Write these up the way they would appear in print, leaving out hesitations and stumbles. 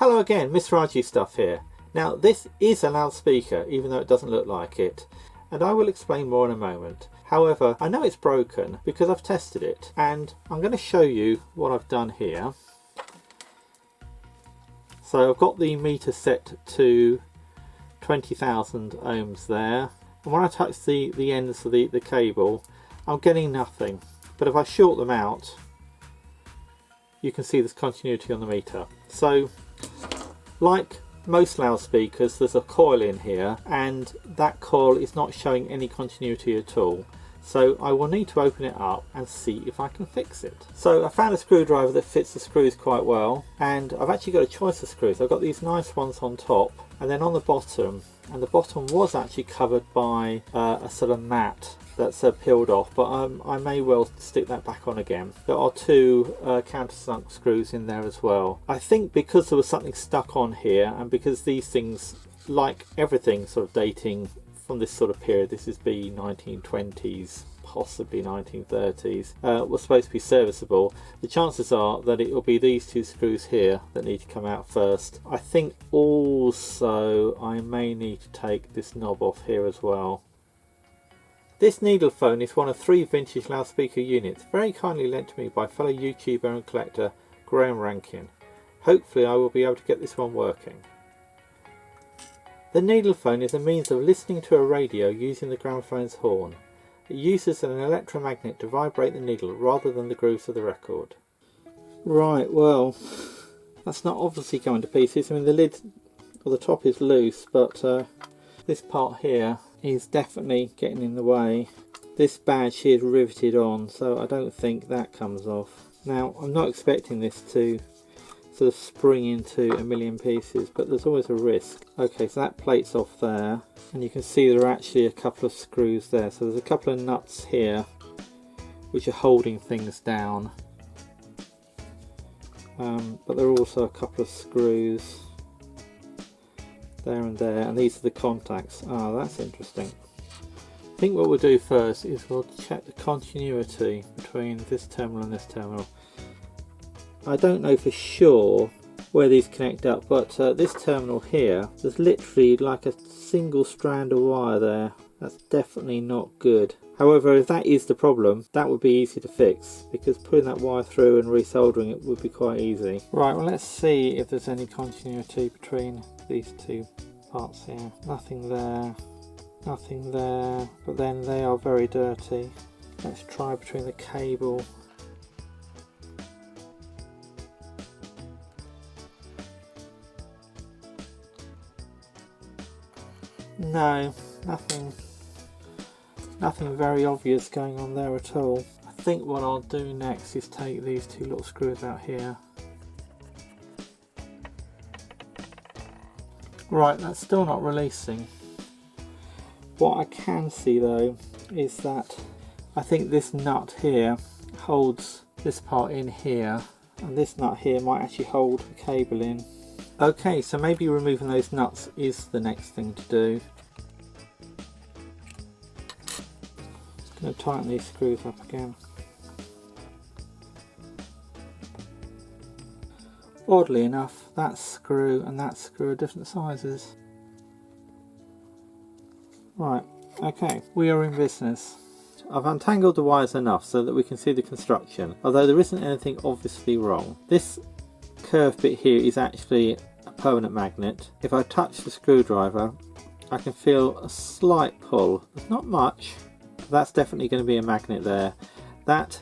Hello again, Mr. RG Stuff here. Now this is a loudspeaker, even though it doesn't look like it, and I will explain more in a moment. However, I know it's broken because I've tested it, and I'm going to show you what I've done here. So I've got the meter set to 20,000 ohms there, and when I touch the ends of the cable, I'm getting nothing. But if I short them out, you can see there's continuity on the meter. So, like most loudspeakers, there's a coil in here, and that coil is not showing any continuity at all. So I will need to open it up and see if I can fix it. So I found a screwdriver that fits the screws quite well, and I've actually got a choice of screws. I've got these nice ones on top and then on the bottom, and the bottom was actually covered by a sort of mat that's peeled off, but I may well stick that back on again. There are two countersunk screws in there as well. I think because there was something stuck on here, and because these things, like everything sort of dating from this sort of period, this is the 1920s, possibly 1930s, was supposed to be serviceable, the chances are that it will be these two screws here that need to come out first. I think also I may need to take this knob off here as well. This Needlephone is one of 3 vintage loudspeaker units, very kindly lent to me by fellow YouTuber and collector Graham Rankin. Hopefully I will be able to get this one working. The Needlephone is a means of listening to a radio using the gramophone's horn. It uses an electromagnet to vibrate the needle rather than the grooves of the record. Right, well, that's not obviously going to pieces. I mean, the lid, or the top is loose, but this part here is definitely getting in the way. This badge here is riveted on, so I don't think that comes off. Now, I'm not expecting this to sort of spring into a million pieces, but there's always a risk. Okay, so that plate's off there, and you can see there are actually a couple of screws there. So there's a couple of nuts here which are holding things down, but there are also a couple of screws there and there, and these are the contacts. Ah, that's interesting. I think what we'll do first is we'll check the continuity between this terminal and this terminal. I don't know for sure where these connect up, but this terminal here, there's literally like a single strand of wire there. That's definitely not good. However, if that is the problem, that would be easy to fix, because putting that wire through and resoldering it would be quite easy. Right, well, let's see if there's any continuity between these two parts here. Nothing there, nothing there, but then they are very dirty. Let's try between the cable. No, nothing very obvious going on there at all. I think what I'll do next is take these two little screws out here. Right, that's still not releasing. What I can see though is that I think this nut here holds this part in here, and this nut here might actually hold the cable in. Okay, so maybe removing those nuts is the next thing to do. Just going to tighten these screws up again. Oddly enough, that screw and that screw are different sizes. Right, okay, we are in business. I've untangled the wires enough so that we can see the construction, although there isn't anything obviously wrong. This curved bit here is actually a permanent magnet. If I touch the screwdriver, I can feel a slight pull. There's not much, but that's definitely going to be a magnet there. That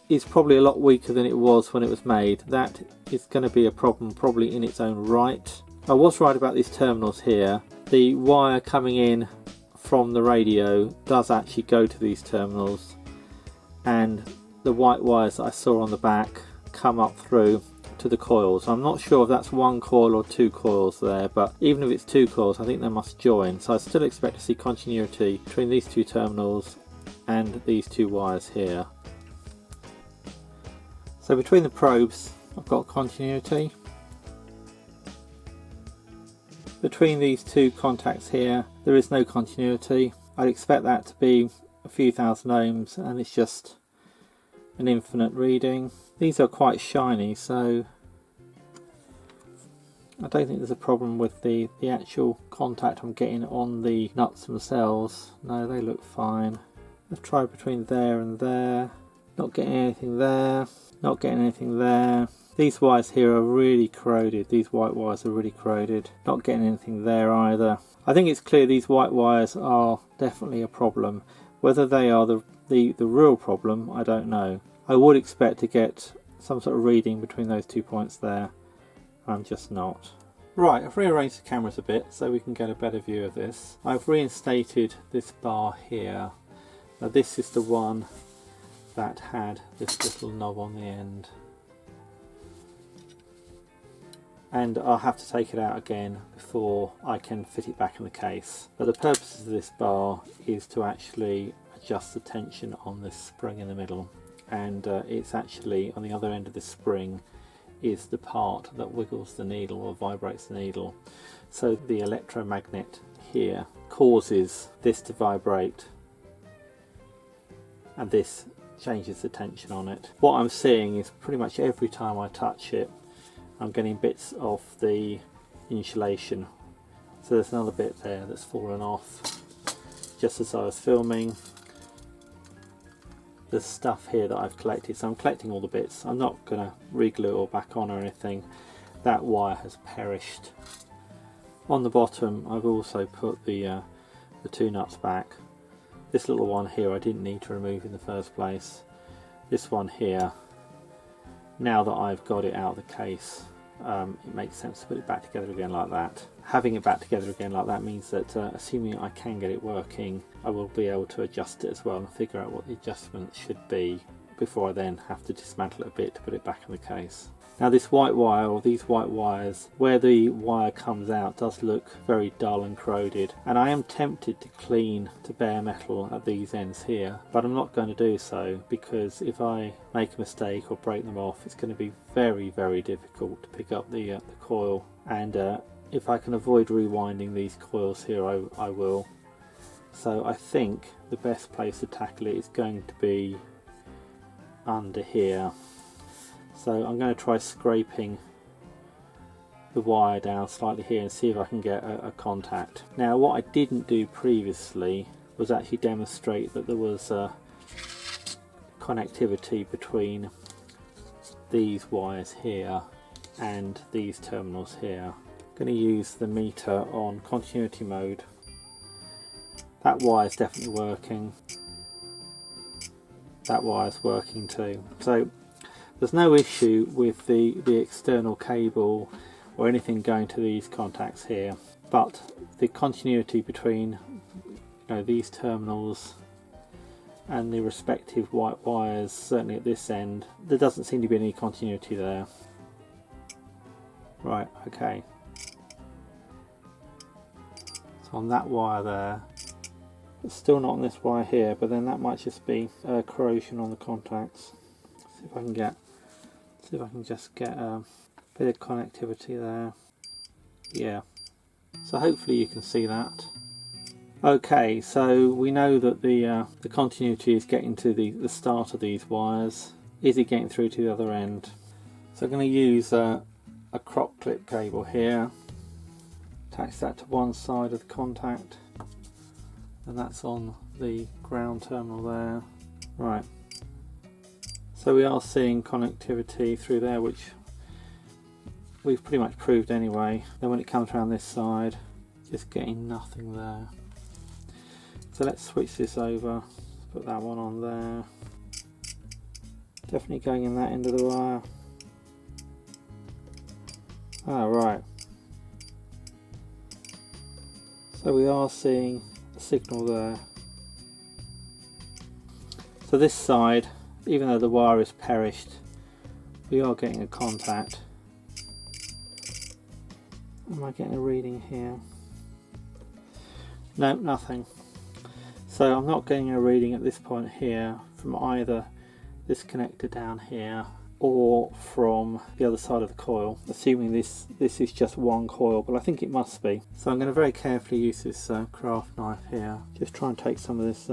is probably a lot weaker than it was when it was made. That is going to be a problem probably in its own right. I was right about these terminals here. The wire coming in from the radio does actually go to these terminals, and the white wires that I saw on the back come up through to the coils. I'm not sure if that's one coil or two coils there, but even if it's two coils, I think they must join. So I still expect to see continuity between these two terminals and these two wires here. So between the probes, I've got continuity. Between these two contacts here, there is no continuity. I'd expect that to be a few thousand ohms, and it's just an infinite reading. These are quite shiny, so I don't think there's a problem with the actual contact I'm getting on the nuts themselves. No, they look fine. Let's try between there and there. Not getting anything there. Not getting anything there. These wires here are really corroded. These white wires are really corroded. Not getting anything there either. I think it's clear these white wires are definitely a problem. Whether they are the real problem, I don't know. I would expect to get some sort of reading between those 2 points there. I'm just not. Right, I've rearranged the cameras a bit so we can get a better view of this. I've reinstated this bar here. Now this is the one that had this little knob on the end. And I'll have to take it out again before I can fit it back in the case. But the purpose of this bar is to actually adjust the tension on this spring in the middle. And it's actually on the other end of the spring is the part that wiggles the needle or vibrates the needle. So the electromagnet here causes this to vibrate, and this changes the tension on it. What I'm seeing is pretty much every time I touch it, I'm getting bits of the insulation. So there's another bit there that's fallen off just as I was filming. There's stuff here that I've collected, so I'm collecting all the bits. I'm not going to re-glue it all back on or anything. That wire has perished. On the bottom I've also put the 2 nuts back. This little one here I didn't need to remove in the first place. This one here, now that I've got it out of the case, it makes sense to put it back together again like that. Having it back together again like that means that assuming I can get it working, I will be able to adjust it as well and figure out what the adjustments should be before I then have to dismantle it a bit to put it back in the case. Now this white wire, or these white wires, where the wire comes out does look very dull and corroded, and I am tempted to clean to bare metal at these ends here, but I'm not going to do so because if I make a mistake or break them off, it's going to be very, very difficult to pick up the coil, and if I can avoid rewinding these coils here, I will. So I think the best place to tackle it is going to be under here. So I'm going to try scraping the wire down slightly here and see if I can get a contact. Now what I didn't do previously was actually demonstrate that there was a connectivity between these wires here and these terminals here. I'm going to use the meter on continuity mode. That wire is definitely working. That wire is working too. So there's no issue with the external cable or anything going to these contacts here, but the continuity between these terminals and the respective white wires, certainly at this end, there doesn't seem to be any continuity there. Right, okay. So on that wire there, it's still not on this wire here, but then that might just be corrosion on the contacts. See if I can just get a bit of connectivity there. Yeah, so hopefully you can see that. Okay, so we know that the continuity is getting to the start of these wires. Is it getting through to the other end? So I'm going to use a crop clip cable here, attach that to one side of the contact, and that's on the ground terminal there. Right. So we are seeing connectivity through there, which we've pretty much proved anyway. Then when it comes around this side, just getting nothing there. So let's switch this over, put that one on there. Definitely going in that end of the wire. Ah, right. So we are seeing a signal there. So this side, even though the wire is perished, we are getting a contact. Am I getting a reading here? No, nothing. So I'm not getting a reading at this point here from either this connector down here or from the other side of the coil, assuming this is just one coil, but I think it must be. So I'm going to very carefully use this craft knife here, just try and take some of this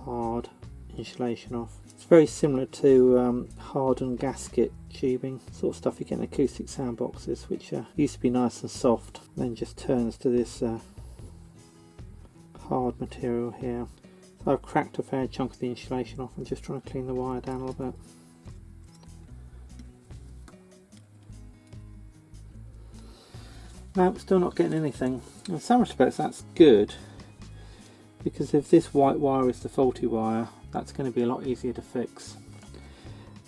hard insulation off. It's very similar to hardened gasket tubing, sort of stuff you get in acoustic sound boxes, which used to be nice and soft, then just turns to this hard material here. So I've cracked a fair chunk of the insulation off. I'm just trying to clean the wire down a little bit. No, still not getting anything. In some respects that's good, because if this white wire is the faulty wire, that's going to be a lot easier to fix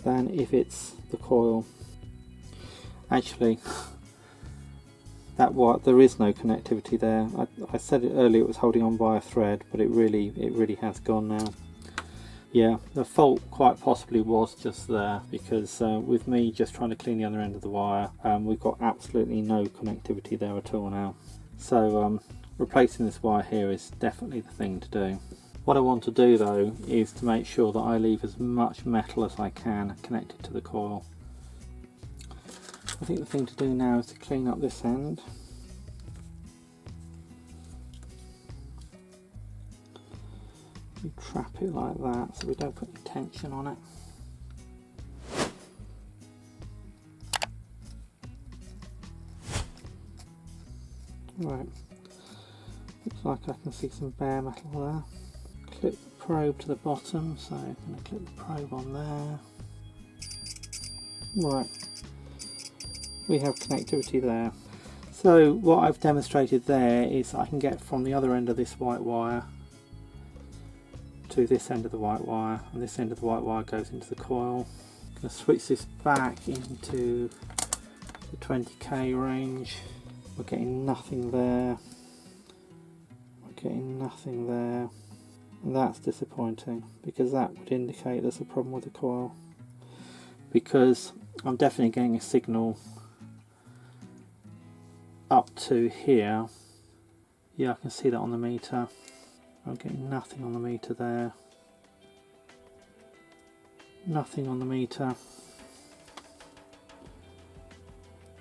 than if it's the coil. Actually, that wire, there is no connectivity there. I said it earlier, it was holding on by a thread, but it really has gone now. Yeah, the fault quite possibly was just there, because with me just trying to clean the other end of the wire, we've got absolutely no connectivity there at all now. So replacing this wire here is definitely the thing to do. What I want to do though is to make sure that I leave as much metal as I can connected to the coil. I think the thing to do now is to clean up this end. We trap it like that so we don't put any tension on it. Right, looks like I can see some bare metal there. Clip the probe to the bottom, so I'm going to clip the probe on there. Right, we have connectivity there. So what I've demonstrated there is I can get from the other end of this white wire to this end of the white wire, and this end of the white wire goes into the coil. I'm going to switch this back into the 20k range. We're getting nothing there. We're getting nothing there. And that's disappointing, because that would indicate there's a problem with the coil. Because I'm definitely getting a signal up to here. Yeah, I can see that on the meter. I'm getting nothing on the meter there. Nothing on the meter.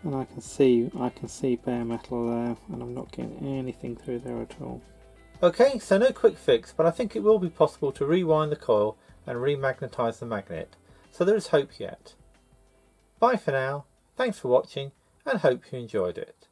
And I can see bare metal there, and I'm not getting anything through there at all. Okay, so no quick fix, but I think it will be possible to rewind the coil and remagnetise the magnet. So there is hope yet. Bye for now, thanks for watching, and hope you enjoyed it.